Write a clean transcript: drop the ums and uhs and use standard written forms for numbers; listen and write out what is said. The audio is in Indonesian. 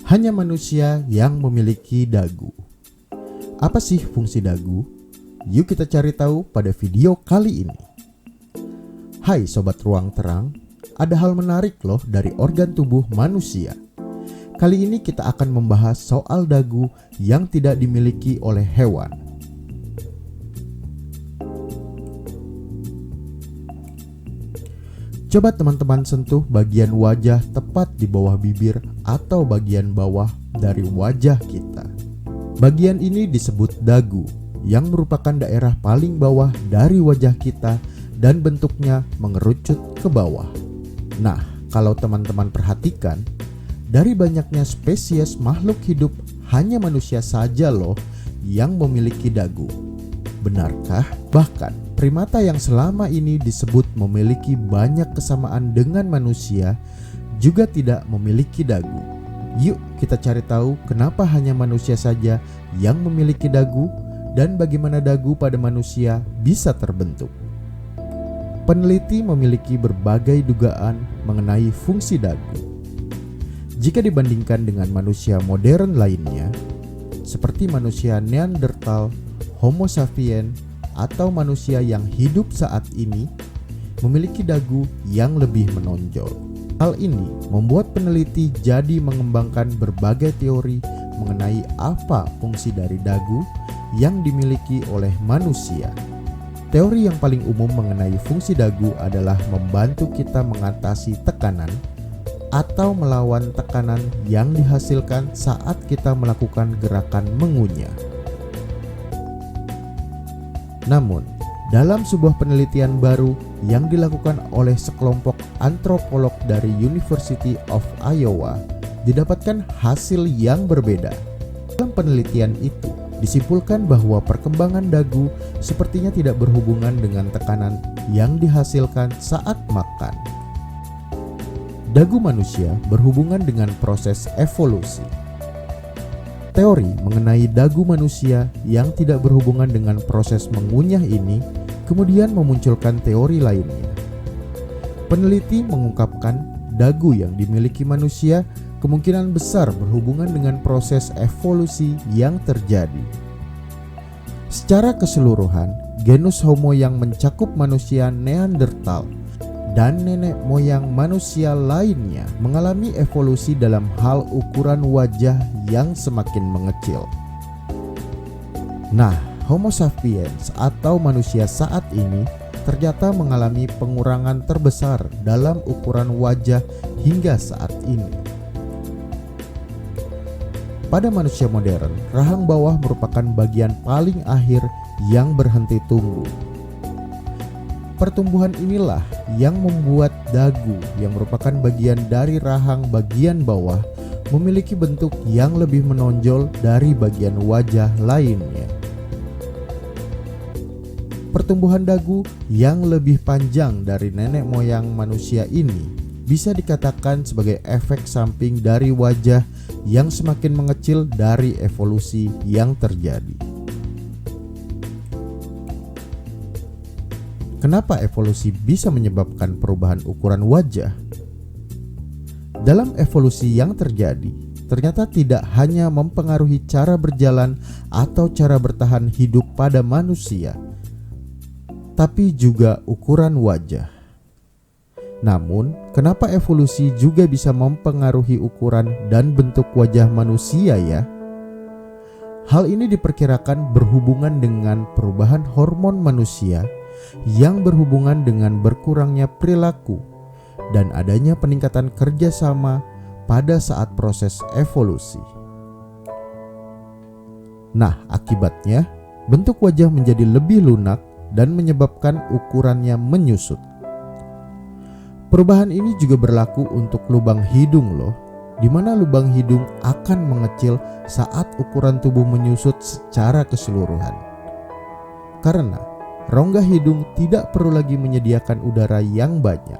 Hanya manusia yang memiliki dagu. Apa sih fungsi dagu? Yuk kita cari tahu pada video kali ini. Hai Sobat Ruang Terang, ada hal menarik loh dari organ tubuh manusia. Kali ini kita akan membahas soal dagu yang tidak dimiliki oleh hewan. Coba teman-teman sentuh bagian wajah tepat di bawah bibir atau bagian bawah dari wajah kita. Bagian ini disebut dagu, yang merupakan daerah paling bawah dari wajah kita dan bentuknya mengerucut ke bawah. Nah, kalau teman-teman perhatikan, dari banyaknya spesies makhluk hidup, hanya manusia saja loh yang memiliki dagu. Benarkah? Bahkan primata yang selama ini disebut memiliki banyak kesamaan dengan manusia juga tidak memiliki dagu. Yuk kita cari tahu kenapa hanya manusia saja yang memiliki dagu dan bagaimana dagu pada manusia bisa terbentuk. Peneliti memiliki berbagai dugaan mengenai fungsi dagu. Jika dibandingkan dengan manusia modern lainnya, seperti manusia Neanderthal, Homo sapiens, atau manusia yang hidup saat ini, memiliki dagu yang lebih menonjol. Hal ini membuat peneliti jadi mengembangkan berbagai teori mengenai apa fungsi dari dagu yang dimiliki oleh manusia. Teori yang paling umum mengenai fungsi dagu adalah membantu kita mengatasi tekanan atau melawan tekanan yang dihasilkan saat kita melakukan gerakan mengunyah. Namun, dalam sebuah penelitian baru yang dilakukan oleh sekelompok antropolog dari University of Iowa, didapatkan hasil yang berbeda. Dalam penelitian itu, disimpulkan bahwa perkembangan dagu sepertinya tidak berhubungan dengan tekanan yang dihasilkan saat makan. Dagu manusia berhubungan dengan proses evolusi. Teori mengenai dagu manusia yang tidak berhubungan dengan proses mengunyah ini kemudian memunculkan teori lainnya. Peneliti mengungkapkan dagu yang dimiliki manusia kemungkinan besar berhubungan dengan proses evolusi yang terjadi. Secara keseluruhan, genus Homo yang mencakup manusia Neanderthal dan nenek moyang manusia lainnya mengalami evolusi dalam hal ukuran wajah yang semakin mengecil. Nah, Homo sapiens atau manusia saat ini ternyata mengalami pengurangan terbesar dalam ukuran wajah hingga saat ini. Pada manusia modern, rahang bawah merupakan bagian paling akhir yang berhenti tumbuh. Pertumbuhan inilah yang membuat dagu yang merupakan bagian dari rahang bagian bawah memiliki bentuk yang lebih menonjol dari bagian wajah lainnya. Pertumbuhan dagu yang lebih panjang dari nenek moyang manusia ini bisa dikatakan sebagai efek samping dari wajah yang semakin mengecil dari evolusi yang terjadi. Kenapa evolusi bisa menyebabkan perubahan ukuran wajah? Dalam evolusi yang terjadi, ternyata tidak hanya mempengaruhi cara berjalan atau cara bertahan hidup pada manusia, tapi juga ukuran wajah. Namun, kenapa evolusi juga bisa mempengaruhi ukuran dan bentuk wajah manusia ya? Hal ini diperkirakan berhubungan dengan perubahan hormon manusia yang berhubungan dengan berkurangnya perilaku dan adanya peningkatan kerjasama pada saat proses evolusi. Nah, akibatnya bentuk wajah menjadi lebih lunak dan menyebabkan ukurannya menyusut. Perubahan ini juga berlaku untuk lubang hidung loh, di mana lubang hidung akan mengecil saat ukuran tubuh menyusut secara keseluruhan. Karena rongga hidung tidak perlu lagi menyediakan udara yang banyak.